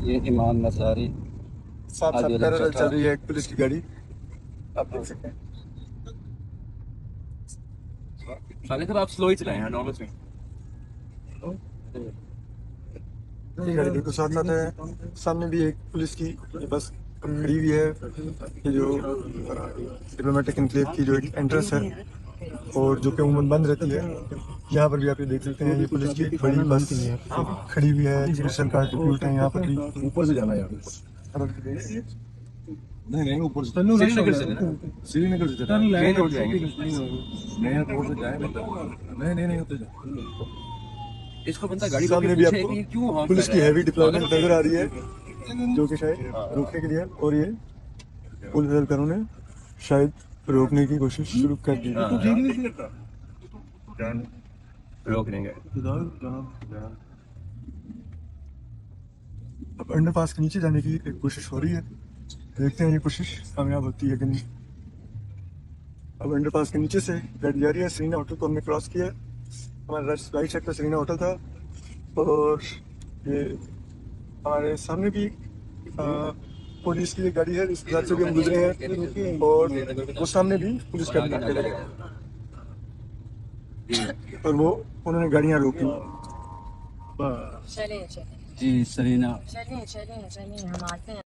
یہ ایمان نصاری ساتھ ساتھ پیرالل چل رہی ہے ایک پولیس کی گاڑی، آپ دیکھ سکتے ہیں. خالد صاحب آپ سلو ہی چلائیں ہیں نارمل سے. یہ گاڑی بالکل ساتھ ساتھ ہے. سامنے بھی ایک پولیس کی بس کھڑی ہوئی ہے. یہ جو ڈپلومیٹک انکلیو کی جو ایک انٹرنس ہے اور جو کہ عموماً بند رہتی ہے، یہاں پر بھی آپ یہ دیکھ سکتے ہیں. یہ پولیس کی ایک بڑی بس کھڑی ہوئی ہے. اسپیشل کار ڈپیوٹ ہے یہاں پر بھی. اوپر سے جانا ہے یار. نہیں اوپر سے سری نگر سے مین روڈ جائیں گے. مین روڈ سے جائیں نہیں ہوتے جائیں. اس کو بنتا گاڑی سامنے بھی آپ کو پولیس کی ہیوی ڈپلائمنٹ نظر آ رہی ہے جو کہ شاید روکنے کے لیے، اور یہ پولیس اہلکاروں نے شاید روکنے کی کوشش شروع کر دی. روک لیں گے. اب انڈر پاس کے نیچے جانے کی ایک کوشش ہو رہی ہے. دیکھتے ہیں یہ کوشش کامیاب ہوتی ہے کہ نہیں. اب انڈر پاس کے نیچے سے گاڑی جا رہی ہے. سرینا ہوٹل کو ہم نے کراس کیا ہے. ہمارا رائٹ سائڈ پہ سرینا ہوٹل تھا، اور یہ ہمارے سامنے بھی پولیس کی ایک گاڑی ہے جس کے ساتھ سے بھی ہم گزرے ہیں، اور وہ سامنے بھی پولیس کا اور وہ انہوں نے گاڑیاں روکی. جی سرینا چلیے ہم آتے ہیں.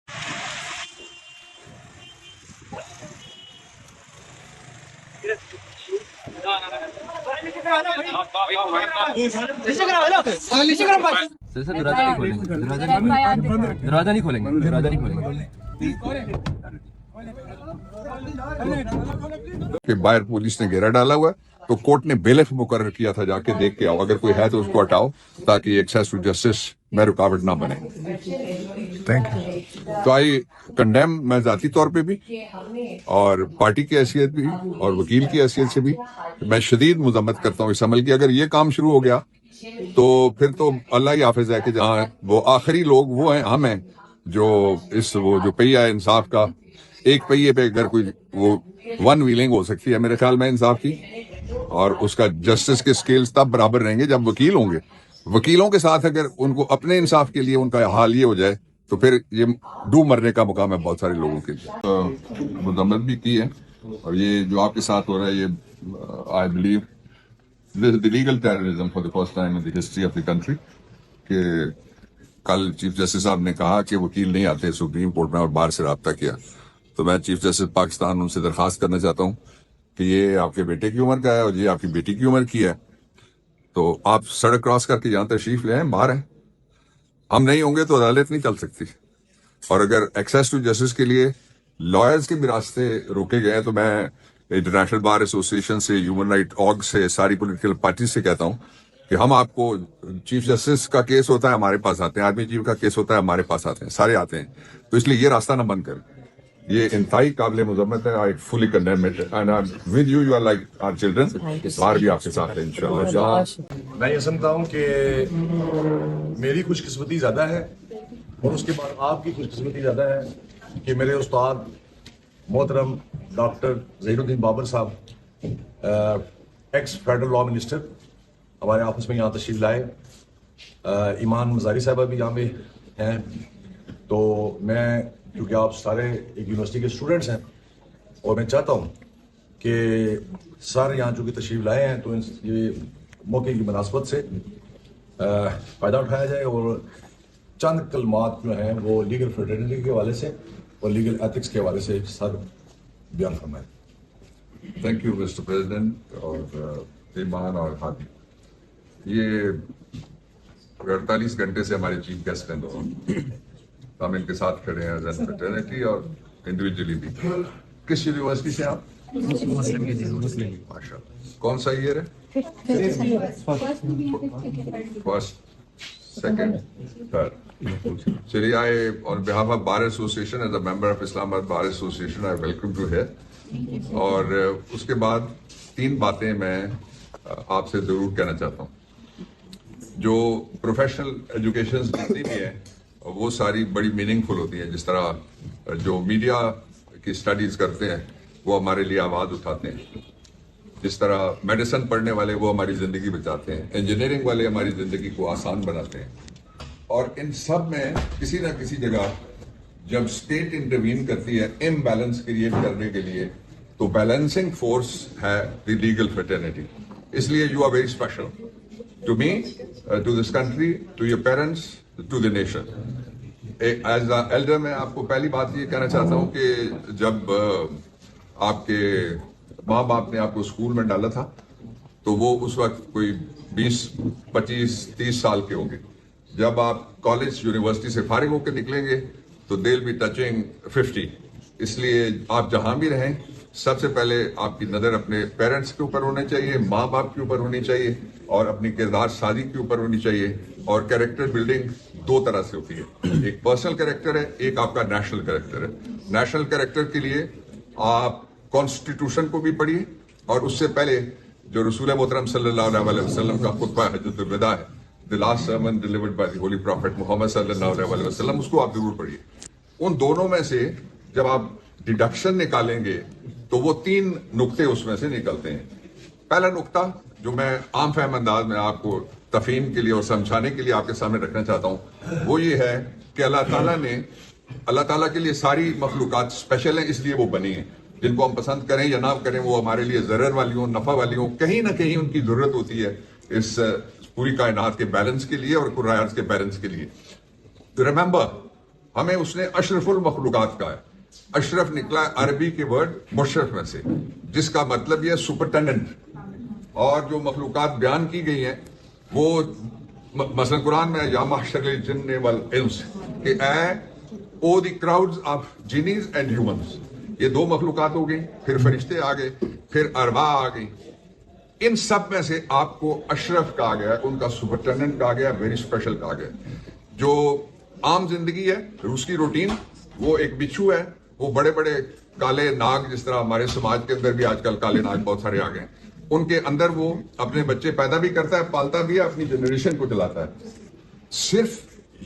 دروازہ نہیں کھولیں گے. کہ باہر پولیس نے گھیرا ڈالا ہوا ہے، تو کورٹ نے بیلف مقرر کیا تھا جا کے دیکھ کے آؤ، اگر کوئی ہے تو اس کو ہٹاؤ تاکہ ایکسیس ٹو جسٹس میں رکاوٹ نہ بنے. تو آئی کنڈیم میں ذاتی طور پہ بھی اور پارٹی کی حیثیت بھی اور وکیل کی حیثیت سے بھی میں شدید مذمت کرتا ہوں اس عمل کی. اگر یہ کام شروع ہو گیا تو پھر تو اللہ ہی حافظ ہے کہ جہاں وہ آخری لوگ وہ ہیں، ہم ہیں جو وہ جو پہیہ ہے انصاف کا، ایک پہیے پہ اگر کوئی وہ ون ویلنگ ہو سکتی ہے میرے خیال میں انصاف کی، اور اس کا جسٹس کے سکیلز تب برابر رہیں گے جب وکیل ہوں گے. وکیلوں کے ساتھ اگر ان کو اپنے انصاف کے لیے ان کا حال یہ ہو جائے تو پھر یہ ڈوب مرنے کا مقام ہے بہت سارے لوگوں کے لیے. مذمت بھی کی ہے، اور یہ جو آپ کے ساتھ ہو رہا ہے یہ I believe this is the legal terrorism for the first time in the history of the country. کہ کل چیف جسٹس صاحب نے کہا کہ وکیل نہیں آتے سپریم کورٹ میں اور باہر سے رابطہ کیا. تو میں چیف جسٹس پاکستان ان سے درخواست کرنا چاہتا ہوں کہ یہ آپ کے بیٹے کی عمر کا ہے اور یہ آپ کی بیٹی کی عمر کی ہے، تو آپ سڑک کراس کر کے یہاں تشریف لے آئیں، باہر ہیں. ہم نہیں ہوں گے تو عدالت نہیں چل سکتی. اور اگر ایکسیس ٹو جسٹس کے لیے لائرز کے بھی راستے روکے گئے ہیں تو میں انٹرنیشنل بار ایسوسیشن سے، ہیومن رائٹ آرگ سے، ساری پولیٹیکل پارٹی سے کہتا ہوں کہ ہم آپ کو، چیف جسٹس کا کیس ہوتا ہے ہمارے پاس آتے ہیں، آرمی چیف کا کیس ہوتا ہے ہمارے پاس آتے ہیں، سارے آتے ہیں. تو اس لیے یہ راستہ نہ بند کریں. یہ انتہائی قابل مذمت ہے. I fully condemn it and I'm with you. You are like our children. باہر بھی آپ کے ساتھ ہیں انشاءاللہ. میں یہ سمجھتا ہوں کہ میری خوش قسمتی زیادہ ہے، اور اس کے بعد آپ کی خوش قسمتی زیادہ ہے کہ میرے استاد محترم ڈاکٹر ظہیر الدین بابر صاحب، ایکس فیڈرل لا منسٹر، ہمارے آفس میں یہاں تشریف لائے. ایمان نصاری صاحبہ بھی یہاں پہ ہیں. تو میں، کیونکہ آپ سارے ایک یونیورسٹی کے اسٹوڈنٹس ہیں، اور میں چاہتا ہوں کہ سارے یہاں چونکہ تشریف لائے ہیں تو یہ موقع کی مناسبت سے فائدہ اٹھایا جائے اور چند کلمات جو ہیں وہ لیگل فریٹرنیٹی کے حوالے سے اور لیگل ایتھکس کے حوالے سے سر بیان فرمائیں. تھینک یو مسٹر پریزیڈنٹ اور ایمان اور ہادی. یہ 48 گھنٹے سے ہمارے چیف گیسٹ ہیں، ہم ان کے ساتھ کھڑے ہیں ایز این فریٹرنیٹی اور انڈیویجولی بھی. کس یونیورسٹی سے آپ؟ مسلم. ماشاء اللہ. کون سا ایئر ہے؟ First, second, third. چلیے، I on behalf of bar association as a member of Islamabad bar association I welcome to here. اور اس کے بعد 3 باتیں میں آپ سے ضرور کہنا چاہتا ہوں. جو پروفیشنل ایجوکیشن جتنی بھی ہیں وہ ساری بڑی میننگ فل ہوتی ہیں. جس طرح جو میڈیا کی اسٹڈیز کرتے ہیں وہ ہمارے لیے آواز اٹھاتے ہیں, جس طرح میڈیسن پڑھنے والے وہ ہماری زندگی بچاتے ہیں, انجینئرنگ والے ہماری زندگی کو آسان بناتے ہیں. اور ان سب میں کسی نہ کسی جگہ جب اسٹیٹ انٹروین کرتی ہے امبیلنس کریٹ کرنے کے لیے, تو بیلنسنگ فورس ہے دی لیگل فریٹرنیٹی. اس لیے you are very special to me, to this country, to your parents, to the nation. As a elder میں آپ کو پہلی بات یہ کہنا چاہتا ہوں کہ جب آپ کے ماں باپ نے آپ کو اسکول میں ڈالا تھا تو وہ اس وقت کوئی 20, 25, 30 سال کے ہوں گے. جب آپ کالج یونیورسٹی سے فارغ ہو کے نکلیں گے تو دے ول بی ٹچنگ 50. اس لیے آپ جہاں بھی رہیں سب سے پہلے آپ کی نظر اپنے پیرنٹس کے اوپر ہونی چاہیے, ماں باپ کے اوپر ہونی چاہیے, اور اپنی کردار سازی کے اوپر ہونی چاہیے. اور کیریکٹر بلڈنگ 2 طرح سے ہوتی ہے, ایک پرسنل کیریکٹر ہے, ایک آپ کا نیشنل کیریکٹر ہے. نیشنل کیریکٹر کے لیے آپ کانسٹیٹیوشن کو بھی پڑھیے, اور اس سے پہلے جو رسول محترم صلی اللہ علیہ وسلم کا خطبہ حجۃ الوداع ہے, the last sermon delivered by the holy prophet Muhammad sallallahu alaihi wasallam, اس کو آپ ضرور پڑھیے. ان دونوں میں سے جب آپ ڈیڈکشن نکالیں گے تو وہ 3 نقطے اس میں سے نکلتے ہیں. پہلا نقطہ جو میں عام فہم انداز میں آپ کو تفہیم کے لیے اور سمجھانے کے لیے آپ کے سامنے رکھنا چاہتا ہوں وہ یہ ہے کہ اللہ تعالیٰ کے لیے ساری مخلوقات اسپیشل ہیں, اس لیے وہ بنی ہیں. جن کو ہم پسند کریں یا نہ کریں وہ ہمارے لیے ضرر والی ہوں, نفع والی ہوں, کہیں نہ کہیں ان کی ضرورت ہوتی ہے اس پوری کائنات کے بیلنس کے لیے اور قرآن کے بیلنس کے لیے. ریممبر, ہمیں اس نے اشرف المخلوقات کہا ہے. اشرف نکلا ہے عربی کے ورڈ مشرف میں سے, جس کا مطلب یہ سپرٹینڈنٹ. اور جو مخلوقات بیان کی گئی ہیں وہ مثلا قرآن میں یا معشر الجن والانس, کہ اے او دی کراؤڈز آف جینیز اینڈ ہیومنز, یہ 2 مخلوقات ہو گئی, پھر فرشتے آ گئے, پھر ارواح آ گئی. ان سب میں سے آپ کو اشرف کہا گیا, ان کا سپرٹینڈنٹ کہا گیا, ویری اسپیشل کہا گیا. جو عام زندگی ہے, روز کی روٹین, وہ ایک بچھو ہے, وہ بڑے بڑے کالے ناگ, جس طرح ہمارے سماج کے اندر بھی آج کل کالے ناگ بہت سارے آ گئے ہیں, ان کے اندر وہ اپنے بچے پیدا بھی کرتا ہے, پالتا بھی ہے, اپنی جنریشن کو چلاتا ہے. صرف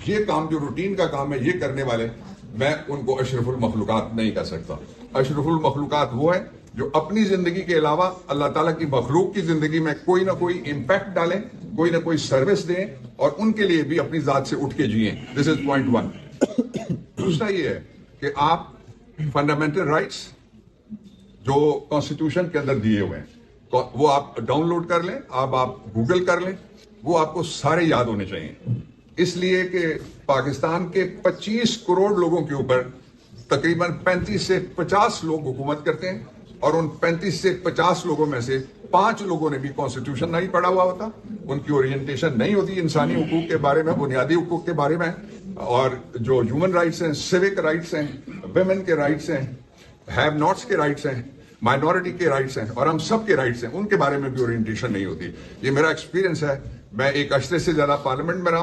یہ کام جو روٹین کا کام ہے یہ کرنے والے, میں ان کو اشرف المخلوقات نہیں کہہ سکتا. اشرف المخلوقات وہ ہے جو اپنی زندگی کے علاوہ اللہ تعالیٰ کی مخلوق کی زندگی میں کوئی نہ کوئی امپیکٹ ڈالیں, کوئی نہ کوئی سروس دیں, اور ان کے لیے بھی اپنی ذات سے اٹھ کے جئیں. دس از پوائنٹ 1. دوسرا یہ ہے کہ آپ فنڈامنٹل رائٹس جو کانسٹیٹیوشن کے اندر دیے ہوئے ہیں وہ آپ ڈاؤن لوڈ کر لیں, آپ گوگل کر لیں, وہ آپ کو سارے یاد ہونے چاہیے. اس لیے کہ پاکستان کے 25 کروڑ لوگوں کے اوپر تقریباً 35 سے 50 لوگ حکومت کرتے ہیں, اور ان 35 سے 50 لوگوں میں سے 5 لوگوں نے بھی کانسٹیٹیوشن نہیں پڑھا ہوا ہوتا, ان کی اورینٹیشن نہیں ہوتی انسانی حقوق کے بارے میں, بنیادی حقوق کے بارے میں, اور جو ہیومن رائٹس ہیں, سیوک رائٹس ہیں, ویمن کے رائٹس ہیں, ہیو ناٹس کے رائٹس ہیں, مائنورٹی کے رائٹس ہیں, اور ہم سب کے رائٹس ہیں, ان کے بارے میں بھی اورینٹیشن نہیں ہوتی. یہ میرا ایکسپیرینس ہے. میں 1 عشرے سے زیادہ پارلیمنٹ میں رہا ہوں.